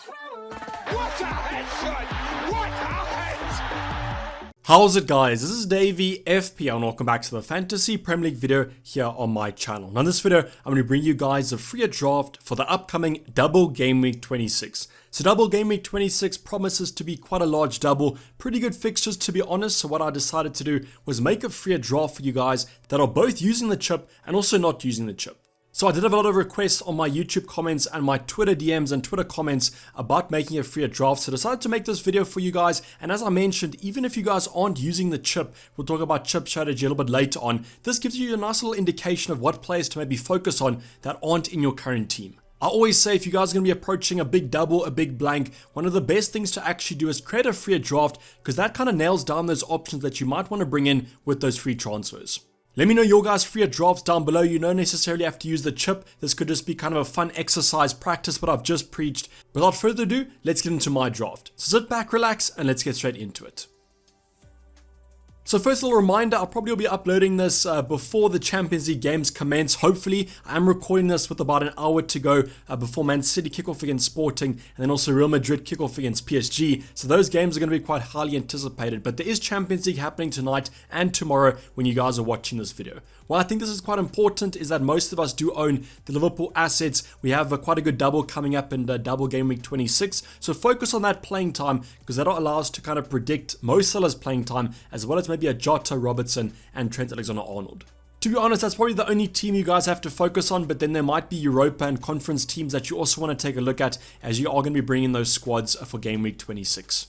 What a headshot! What a head! How's it, guys? This is Dayvy, FPL, and welcome back to the Fantasy Premier League video here on my channel. Now in this video, I'm going to bring you guys a free draft for the upcoming Double Game Week 26. So Double Game Week 26 promises to be quite a large double, pretty good fixtures to be honest, so what I decided to do was make a free draft for you guys that are both using the chip and also not using the chip. So I did have a lot of requests on my YouTube comments and my Twitter DMs and Twitter comments about making a free draft. So I decided to make this video for you guys. And as I mentioned, even if you guys aren't using the chip, we'll talk about chip strategy a little bit later on. This gives you a nice little indication of what players to maybe focus on that aren't in your current team. I always say if you guys are going to be approaching a big double, a big blank, one of the best things to actually do is create a free draft because that kind of nails down those options that you might want to bring in with those free transfers. Let me know your guys' free drafts down below. You don't necessarily have to use the chip. This could just be kind of a fun exercise, practice what I've just preached. Without further ado, let's get into my draft. So sit back, relax, and let's get straight into it. So first little reminder, I'll probably be uploading this before the Champions League games commence. Hopefully, I am recording this with about an hour to go before Man City kick off against Sporting and then also Real Madrid kick off against PSG. So those games are going to be quite highly anticipated. But there is Champions League happening tonight and tomorrow when you guys are watching this video. Why I think this is quite important is that most of us do own the Liverpool assets. We have quite a good double coming up in the Double Game Week 26. So focus on that playing time because that'll allow us to kind of predict most sellers' playing time as well as maybe a Jota, Robertson and Trent Alexander-Arnold. To be honest, that's probably the only team you guys have to focus on, but then there might be Europa and conference teams that you also want to take a look at as you are going to be bringing those squads for Game Week 26.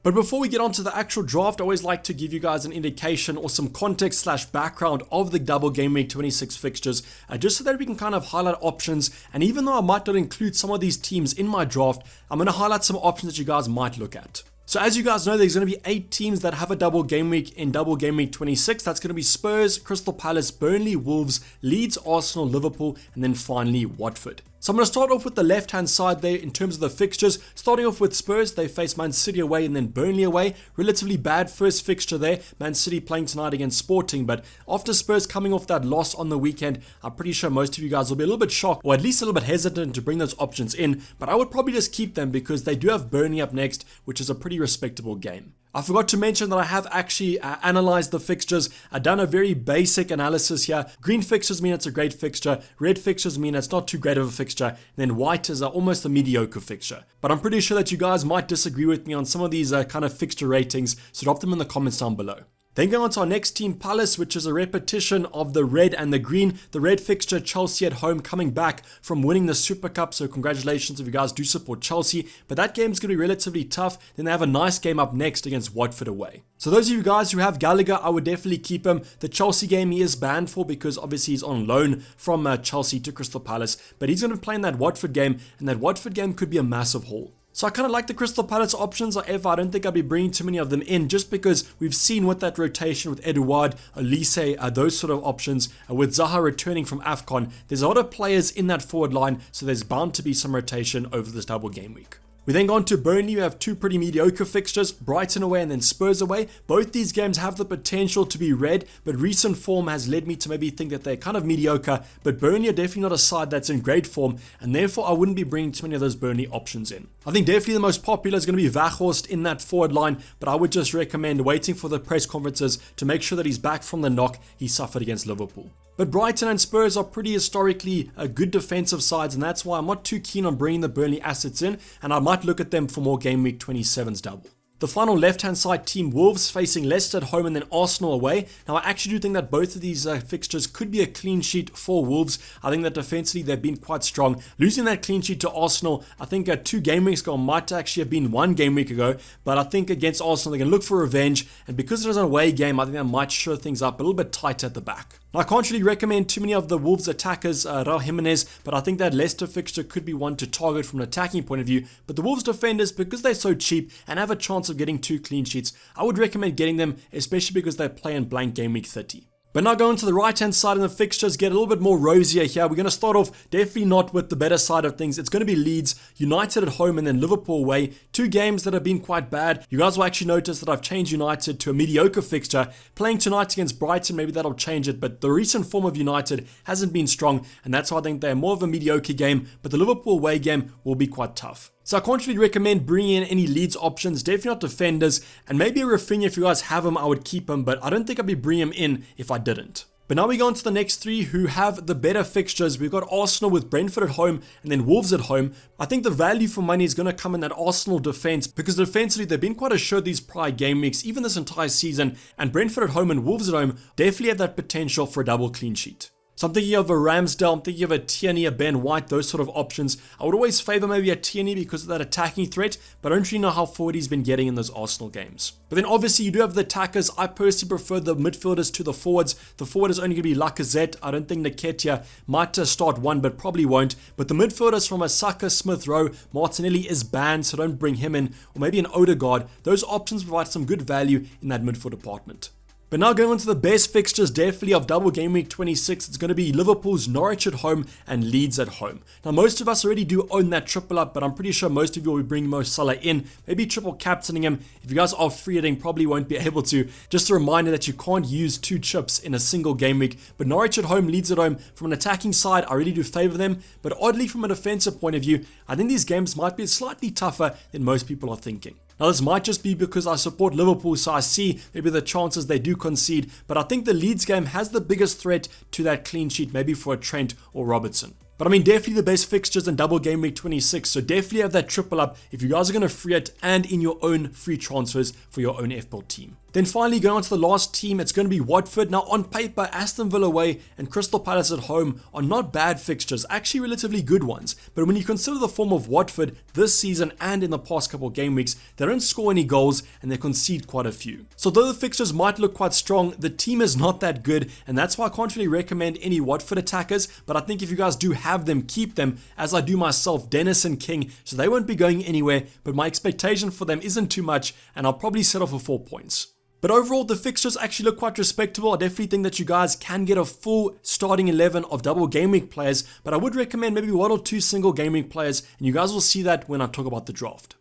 But before we get on to the actual draft, I always like to give you guys an indication or some context / background of the Double Game Week 26 fixtures, just so that we can kind of highlight options. And even though I might not include some of these teams in my draft, I'm going to highlight some options that you guys might look at. So as you guys know, there's going to be 8 teams that have a double game week in Double Game Week 26. That's going to be Spurs, Crystal Palace, Burnley, Wolves, Leeds, Arsenal, Liverpool, and then finally Watford. So I'm going to start off with the left-hand side there in terms of the fixtures. Starting off with Spurs, they face Man City away and then Burnley away. Relatively bad first fixture there. Man City playing tonight against Sporting, but after Spurs coming off that loss on the weekend, I'm pretty sure most of you guys will be a little bit shocked or at least a little bit hesitant to bring those options in, but I would probably just keep them because they do have Burnley up next, which is a pretty respectable game. I forgot to mention that I have actually analyzed the fixtures. I've done a very basic analysis here. Green fixtures mean it's a great fixture. Red fixtures mean it's not too great of a fixture. And then white is almost a mediocre fixture. But I'm pretty sure that you guys might disagree with me on some of these kind of fixture ratings. So drop them in the comments down below. Then going on to our next team, Palace, which is a repetition of the red and the green. The red fixture, Chelsea at home, coming back from winning the Super Cup. So congratulations if you guys do support Chelsea. But that game's going to be relatively tough. Then they have a nice game up next against Watford away. So those of you guys who have Gallagher, I would definitely keep him. The Chelsea game he is banned for because obviously he's on loan from Chelsea to Crystal Palace. But he's going to play in that Watford game. And that Watford game could be a massive haul. So I kind of like the Crystal Palace options. However, I don't think I'll be bringing too many of them in just because we've seen with that rotation with Edouard, Elise, those sort of options. With Zaha returning from AFCON, there's a lot of players in that forward line, so there's bound to be some rotation over this double game week. We then go on to Burnley. We have 2 pretty mediocre fixtures, Brighton away and then Spurs away. Both these games have the potential to be red, but recent form has led me to maybe think that they're kind of mediocre. But Burnley are definitely not a side that's in great form, and therefore I wouldn't be bringing too many of those Burnley options in. I think definitely the most popular is going to be Weghorst in that forward line, but I would just recommend waiting for the press conferences to make sure that he's back from the knock he suffered against Liverpool. But Brighton and Spurs are pretty historically good defensive sides, and that's why I'm not too keen on bringing the Burnley assets in, and I might look at them for more Game Week 27's double. The final left-hand side team, Wolves, facing Leicester at home and then Arsenal away. Now, I actually do think that both of these fixtures could be a clean sheet for Wolves. I think that defensively they've been quite strong. Losing that clean sheet to Arsenal, I think 2 game weeks ago might actually have been 1 game week ago. But I think against Arsenal, they can look for revenge. And because it is an away game, I think that might shore things up a little bit tight at the back. Now, I can't really recommend too many of the Wolves attackers, Raul Jimenez, but I think that Leicester fixture could be one to target from an attacking point of view. But the Wolves defenders, because they're so cheap and have a chance of getting 2 clean sheets, I would recommend getting them, especially because they play in blank game week 30. But now going to the right hand side of the fixtures, get a little bit more rosier here. We're going to start off definitely not with the better side of things. It's going to be Leeds United at home and then Liverpool away. Two games that have been quite bad. You guys will actually notice that I've changed United to a mediocre fixture. Playing tonight against Brighton, maybe that'll change it, but the recent form of United hasn't been strong, and that's why I think they're more of a mediocre game, but the Liverpool away game will be quite tough. So I can't really recommend bringing in any Leeds options, definitely not defenders, and maybe a Rafinha. If you guys have him, I would keep him, but I don't think I'd be bringing him in if I didn't. But now we go on to the next three who have the better fixtures. We've got Arsenal with Brentford at home and then Wolves at home. I think the value for money is going to come in that Arsenal defense because defensively they've been quite assured these prior game weeks, even this entire season, and Brentford at home and Wolves at home definitely have that potential for a double clean sheet. So I'm thinking of a Ramsdale, I'm thinking of a Tierney, a Ben White, those sort of options. I would always favor maybe a Tierney because of that attacking threat, but I don't really know how forward he's been getting in those Arsenal games. But then obviously you do have the attackers. I personally prefer the midfielders to the forwards. The forward is only going to be Lacazette. I don't think Nketiah might start one, but probably won't. But the midfielders from a Saka, Smith Rowe, Martinelli is banned, so don't bring him in. Or maybe an Odegaard. Those options provide some good value in that midfield department. But now going on to the best fixtures definitely of double game week 26, it's going to be Liverpool's Norwich at home and Leeds at home. Now most of us already do own that triple up, but I'm pretty sure most of you will be bringing Mo Salah in, maybe triple captaining him. If you guys are free hitting, probably won't be able to. Just a reminder that you can't use two chips in a single game week. But Norwich at home, Leeds at home, from an attacking side, I really do favor them. But oddly from a defensive point of view, I think these games might be slightly tougher than most people are thinking. Now this might just be because I support Liverpool, so I see maybe the chances they do concede, but I think the Leeds game has the biggest threat to that clean sheet, maybe for a Trent or Robertson. But I mean, definitely the best fixtures in double game week 26, so definitely have that triple up if you guys are going to free it and in your own free transfers for your own FPL team. Then finally going on to the last team, it's going to be Watford. Now on paper, Aston Villa away and Crystal Palace at home are not bad fixtures, actually relatively good ones. But when you consider the form of Watford this season and in the past couple of game weeks, they don't score any goals and they concede quite a few. So though the fixtures might look quite strong, the team is not that good, and that's why I can't really recommend any Watford attackers. But I think if you guys do have them, keep them, as I do myself, Dennis and King, so they won't be going anywhere, but my expectation for them isn't too much, and I'll probably settle for 4 points. But overall, the fixtures actually look quite respectable. I definitely think that you guys can get a full starting 11 of double game week players, but I would recommend maybe 1 or 2 single game week players, and you guys will see that when I talk about the draft.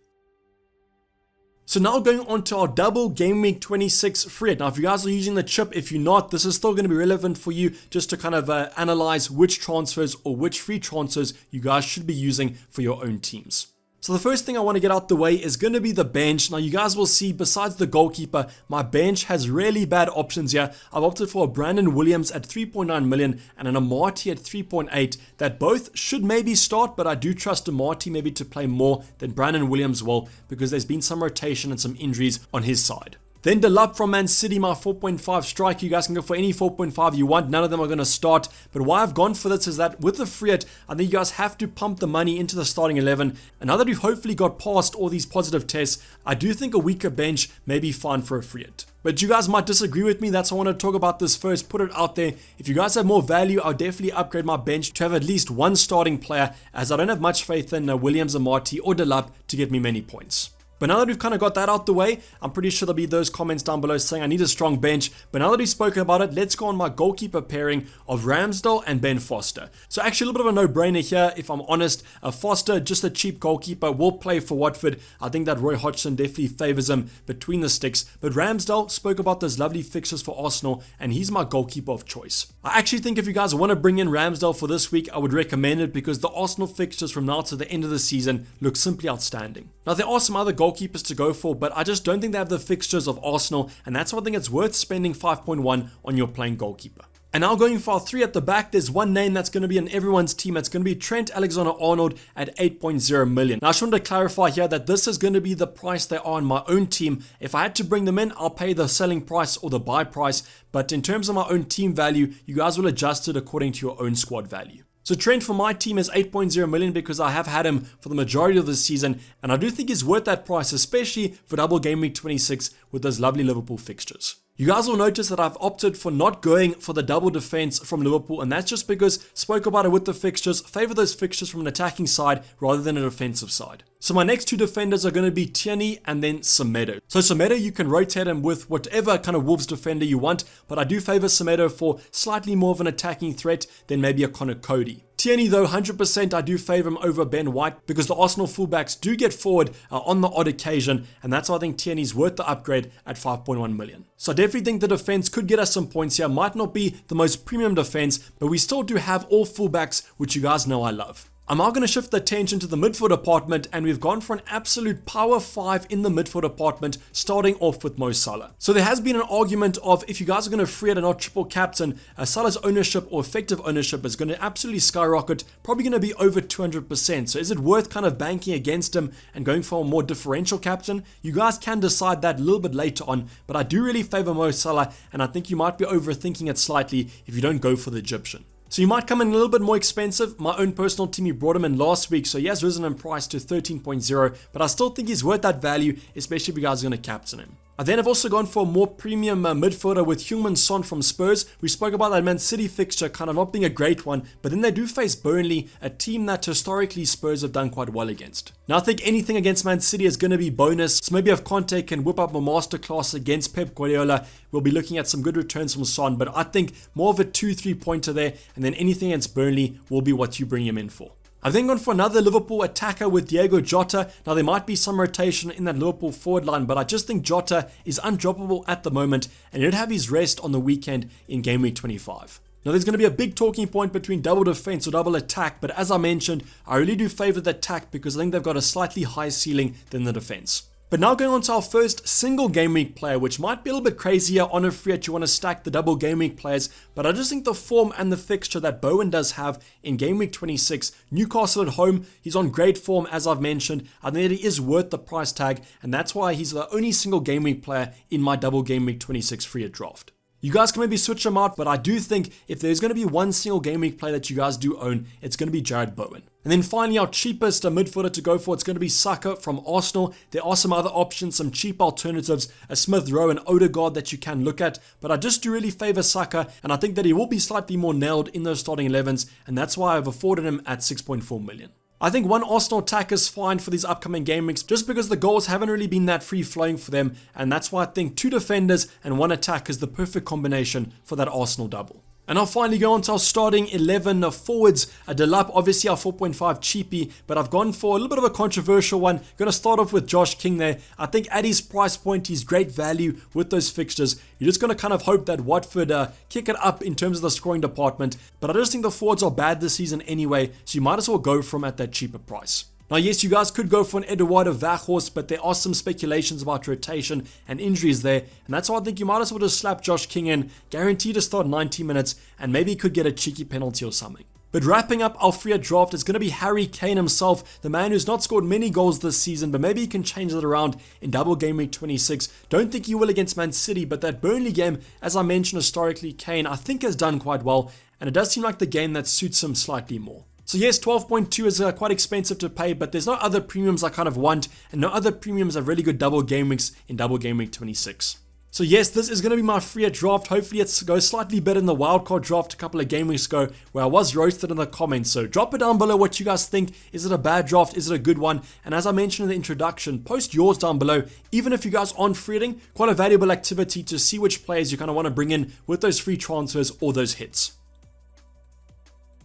So now going on to our double game week 26 free hit. Now if you guys are using the chip, if you're not, this is still going to be relevant for you just to kind of analyze which transfers or which free transfers you guys should be using for your own teams. So the first thing I want to get out the way is going to be the bench. Now you guys will see, besides the goalkeeper, my bench has really bad options here. I've opted for a Brandon Williams at 3.9 million and an Amati at 3.8 that both should maybe start, but I do trust Amati maybe to play more than Brandon Williams will because there's been some rotation and some injuries on his side. Then Delap from Man City, my 4.5 strike. You guys can go for any 4.5 you want. None of them are going to start. But why I've gone for this is that with the free hit, I think you guys have to pump the money into the starting 11. And now that we've hopefully got past all these positive tests, I do think a weaker bench may be fine for a free hit. But you guys might disagree with me. That's why I want to talk about this first. Put it out there. If you guys have more value, I'll definitely upgrade my bench to have at least one starting player, as I don't have much faith in Williams, Amati or Delap to get me many points. But now that we've kind of got that out the way, I'm pretty sure there'll be those comments down below saying I need a strong bench. But now that we've spoken about it, let's go on my goalkeeper pairing of Ramsdale and Ben Foster. So actually a little bit of a no-brainer here, if I'm honest. Foster, just a cheap goalkeeper, will play for Watford. I think that Roy Hodgson definitely favours him between the sticks. But Ramsdale spoke about those lovely fixtures for Arsenal, and he's my goalkeeper of choice. I actually think if you guys want to bring in Ramsdale for this week, I would recommend it because the Arsenal fixtures from now to the end of the season look simply outstanding. Now there are some other goalkeepers to go for, but I just don't think they have the fixtures of Arsenal, and that's why I think it's worth spending 5.1 on your playing goalkeeper. And now going for our 3 at the back, there's one name that's going to be in everyone's team. It's going to be Trent Alexander-Arnold at 8.0 million. Now I just wanted to clarify here that this is going to be the price they are on my own team. If I had to bring them in, I'll pay the selling price or the buy price, but in terms of my own team value, you guys will adjust it according to your own squad value. So Trent for my team is 8.0 million because I have had him for the majority of the season, and I do think he's worth that price, especially for double game week 26 with those lovely Liverpool fixtures. You guys will notice that I've opted for not going for the double defense from Liverpool, and that's just because, spoke about it with the fixtures, favor those fixtures from an attacking side rather than a defensive side. So my next two defenders are going to be Tierney and then Semedo. So Semedo, you can rotate him with whatever kind of Wolves defender you want, but I do favor Semedo for slightly more of an attacking threat than maybe a Connor Cody. Tierney though, 100% I do favor him over Ben White because the Arsenal fullbacks do get forward on the odd occasion, and that's why I think Tierney's worth the upgrade at 5.1 million. So I definitely think the defense could get us some points here. Might not be the most premium defense, but we still do have all fullbacks, which you guys know I love. I'm now going to shift the attention to the midfield department, and we've gone for an absolute power 5 in the midfield department, starting off with Mo Salah. So there has been an argument of if you guys are going to free it and not triple captain, Salah's ownership or effective ownership is going to absolutely skyrocket, probably going to be over 200%. So is it worth kind of banking against him and going for a more differential captain? You guys can decide that a little bit later on, but I do really favor Mo Salah, and I think you might be overthinking it slightly if you don't go for the Egyptian. So you might come in a little bit more expensive. My own personal team, you brought him in last week, so he has risen in price to 13.0, but I still think he's worth that value, especially if you guys are going to captain him. I then have also gone for a more premium midfielder with Heung-min Son from Spurs. We spoke about that Man City fixture kind of not being a great one, but then they do face Burnley, a team that historically Spurs have done quite well against. Now I think anything against Man City is going to be bonus, so maybe if Conte can whip up a masterclass against Pep Guardiola, we'll be looking at some good returns from Son, but I think more of a 2-3 pointer there, and then anything against Burnley will be what you bring him in for. I've then gone for another Liverpool attacker with Diego Jota. Now there might be some rotation in that Liverpool forward line, but I just think Jota is undroppable at the moment, and he'd have his rest on the weekend in game week 25. Now there's going to be a big talking point between double defense or double attack, but as I mentioned, I really do favor the attack because I think they've got a slightly higher ceiling than the defense. But now going on to our first single game week player, which might be a little bit crazier on a free hit. You want to stack the double game week players, but I just think the form and the fixture that Bowen does have in game week 26, Newcastle at home, he's on great form as I've mentioned. I think that he is worth the price tag, and that's why he's the only single game week player in my double game week 26 free hit draft. You guys can maybe switch them out, but I do think if there's going to be one single game week player that you guys do own, it's going to be Jared Bowen. And then finally, our cheapest midfielder to go for, it's going to be Saka from Arsenal. There are some other options, some cheap alternatives, a Smith Rowe and Odegaard that you can look at, but I just do really favor Saka, and I think that he will be slightly more nailed in those starting 11s, and that's why I've afforded him at 6.4 million. I think one Arsenal attack is fine for these upcoming game weeks just because the goals haven't really been that free-flowing for them, and that's why I think two defenders and one attack is the perfect combination for that Arsenal double. And I'll finally go on to our starting 11 forwards. Delap, obviously our 4.5 cheapie, but I've gone for a little bit of a controversial one. Going to start off with Josh King there. I think at his price point, he's great value with those fixtures. You're just going to kind of hope that Watford kick it up in terms of the scoring department, but I just think the forwards are bad this season anyway, so you might as well go for him at that cheaper price. Now, yes, you guys could go for an Eduardo Weghorst, but there are some speculations about rotation and injuries there, and that's why I think you might as well just slap Josh King in, guaranteed to start 90 minutes, and maybe he could get a cheeky penalty or something. But wrapping up our free hit draft is going to be Harry Kane himself, the man who's not scored many goals this season, but maybe he can change that around in double game week 26. Don't think he will against Man City, but that Burnley game, as I mentioned historically, Kane I think has done quite well, and it does seem like the game that suits him slightly more. So yes, 12.2 is quite expensive to pay, but there's no other premiums I kind of want, and no other premiums have really good double game weeks in double game week 26. So yes, this is going to be my free hit draft. Hopefully it goes slightly better than the wildcard draft a couple of game weeks ago where I was roasted in the comments. So drop it down below what you guys think. Is it a bad draft? Is it a good one? And as I mentioned in the introduction, post yours down below. Even if you guys aren't free hitting, quite a valuable activity to see which players you kind of want to bring in with those free transfers or those hits.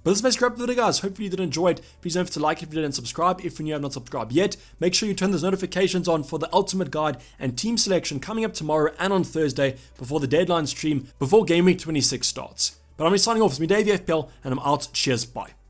But this is basically wrap up the video, guys. Hopefully you did enjoy it. Please don't forget to like if you did and subscribe if you have not subscribed yet. Make sure you turn those notifications on for the ultimate guide and team selection coming up tomorrow and on Thursday before the deadline stream, before game week 26 starts. But I'm signing off. It's me, Dayvy FPL, and I'm out. Cheers, bye.